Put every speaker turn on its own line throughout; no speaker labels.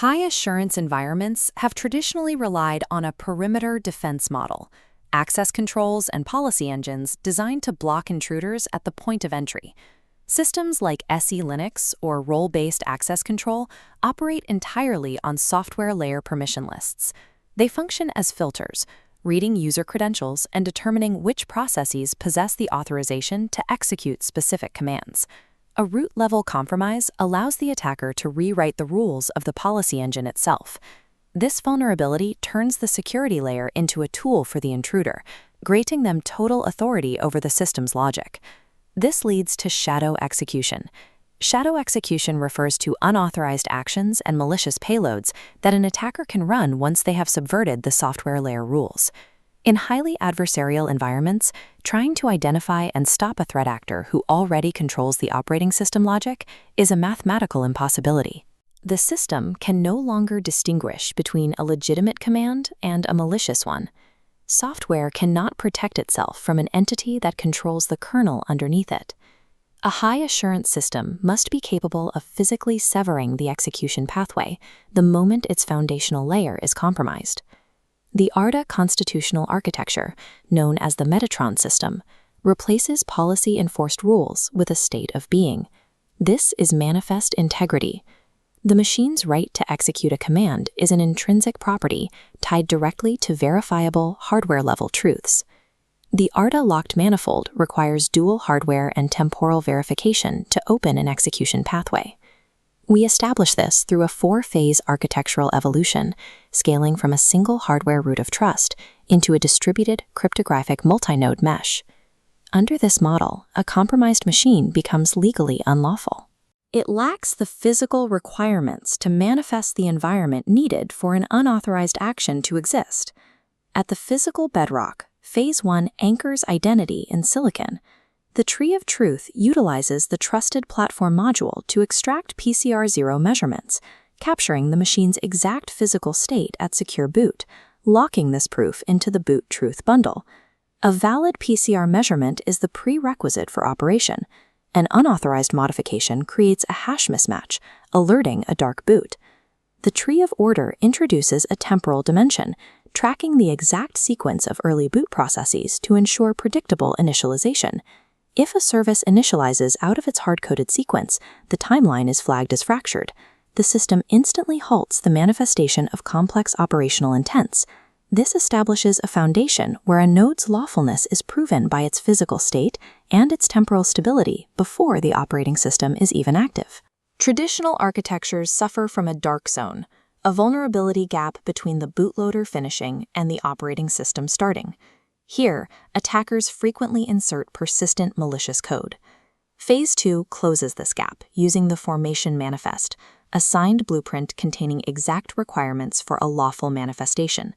High-assurance environments have traditionally relied on a perimeter defense model, access controls and policy engines designed to block intruders at the point of entry. Systems like SE Linux or role-based access control operate entirely on software layer permission lists. They function as filters, reading user credentials and determining which processes possess the authorization to execute specific commands. A root-level compromise allows the attacker to rewrite the rules of the policy engine itself. This vulnerability turns the security layer into a tool for the intruder, granting them total authority over the system's logic. This leads to shadow execution. Shadow execution refers to unauthorized actions and malicious payloads that an attacker can run once they have subverted the software layer rules. In highly adversarial environments, trying to identify and stop a threat actor who already controls the operating system logic is a mathematical impossibility. The system can no longer distinguish between a legitimate command and a malicious one. Software cannot protect itself from an entity that controls the kernel underneath it. A high-assurance system must be capable of physically severing the execution pathway the moment its foundational layer is compromised. The Arda constitutional architecture, known as the Metatron system, replaces policy-enforced rules with a state of being. This is manifest integrity. The machine's right to execute a command is an intrinsic property tied directly to verifiable hardware-level truths. The Arda locked manifold requires dual hardware and temporal verification to open an execution pathway. We establish this through a four-phase architectural evolution, scaling from a single hardware root of trust into a distributed cryptographic multi-node mesh. Under this model, a compromised machine becomes legally unlawful. It lacks the physical requirements to manifest the environment needed for an unauthorized action to exist. At the physical bedrock, Phase 1 anchors identity in silicon. The tree of truth utilizes the trusted platform module to extract PCR0 measurements, capturing the machine's exact physical state at secure boot, locking this proof into the boot truth bundle. A valid PCR measurement is the prerequisite for operation. An unauthorized modification creates a hash mismatch, alerting a dark boot. The tree of order introduces a temporal dimension, tracking the exact sequence of early boot processes to ensure predictable initialization. If a service initializes out of its hard-coded sequence, the timeline is flagged as fractured. The system instantly halts the manifestation of complex operational intents. This establishes a foundation where a node's lawfulness is proven by its physical state and its temporal stability before the operating system is even active. Traditional architectures suffer from a dark zone, a vulnerability gap between the bootloader finishing and the operating system starting. Here, attackers frequently insert persistent malicious code. Phase 2 closes this gap using the Formation Manifest, a signed blueprint containing exact requirements for a lawful manifestation.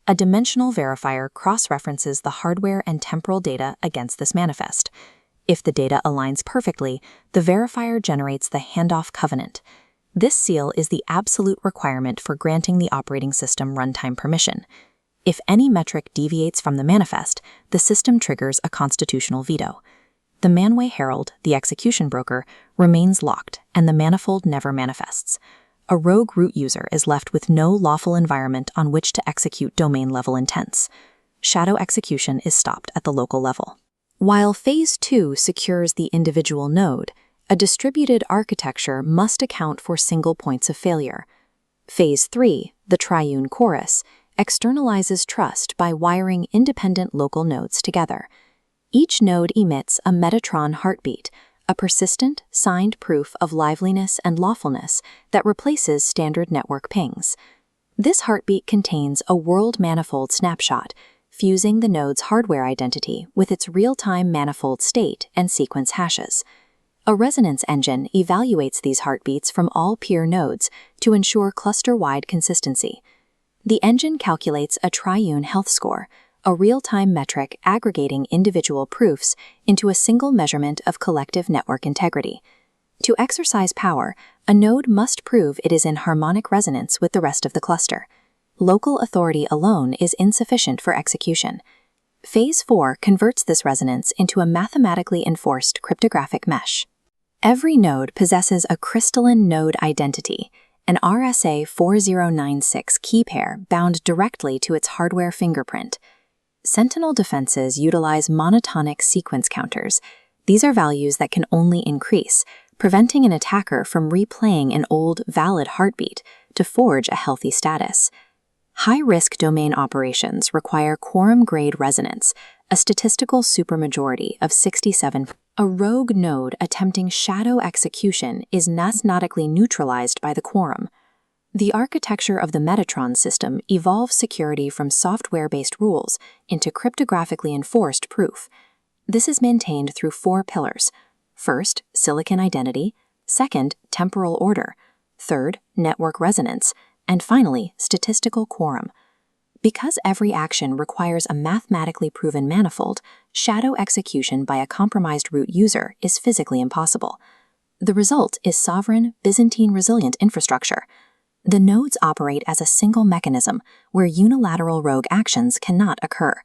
A dimensional verifier cross-references the hardware and temporal data against this manifest. If the data aligns perfectly, the verifier generates the handoff covenant. This seal is the absolute requirement for granting the operating system runtime permission. If any metric deviates from the manifest, the system triggers a constitutional veto. The Manway Herald, the execution broker, remains locked, and the manifold never manifests. A rogue root user is left with no lawful environment on which to execute domain-level intents. Shadow execution is stopped at the local level. While Phase 2 secures the individual node, a distributed architecture must account for single points of failure. Phase 3, the triune chorus, externalizes trust by wiring independent local nodes together. Each node emits a Metatron heartbeat, a persistent, signed proof of liveliness and lawfulness that replaces standard network pings. This heartbeat contains a world manifold snapshot, fusing the node's hardware identity with its real-time manifold state and sequence hashes. A resonance engine evaluates these heartbeats from all peer nodes to ensure cluster-wide consistency. The engine calculates a triune health score, a real-time metric aggregating individual proofs into a single measurement of collective network integrity. To exercise power, a node must prove it is in harmonic resonance with the rest of the cluster. Local authority alone is insufficient for execution. Phase 4 converts this resonance into a mathematically enforced cryptographic mesh. Every node possesses a crystalline node identity, an RSA 4096 key pair bound directly to its hardware fingerprint. Sentinel defenses utilize monotonic sequence counters. These are values that can only increase, preventing an attacker from replaying an old, valid heartbeat to forge a healthy status. High-risk domain operations require quorum-grade resonance, a statistical supermajority of 67. A rogue node attempting shadow execution is nasnotically neutralized by the quorum. The architecture of the Metatron system evolves security from software-based rules into cryptographically enforced proof. This is maintained through 4 pillars. First, silicon identity. Second, temporal order. Third, network resonance. And finally, statistical quorum. Because every action requires a mathematically proven manifold, shadow execution by a compromised root user is physically impossible. The result is sovereign, Byzantine-resilient infrastructure. The nodes operate as a single mechanism where unilateral rogue actions cannot occur.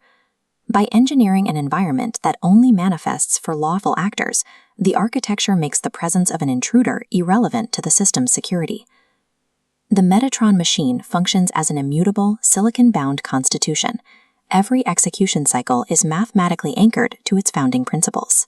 By engineering an environment that only manifests for lawful actors, the architecture makes the presence of an intruder irrelevant to the system's security. The Metatron machine functions as an immutable, silicon-bound constitution. Every execution cycle is mathematically anchored to its founding principles.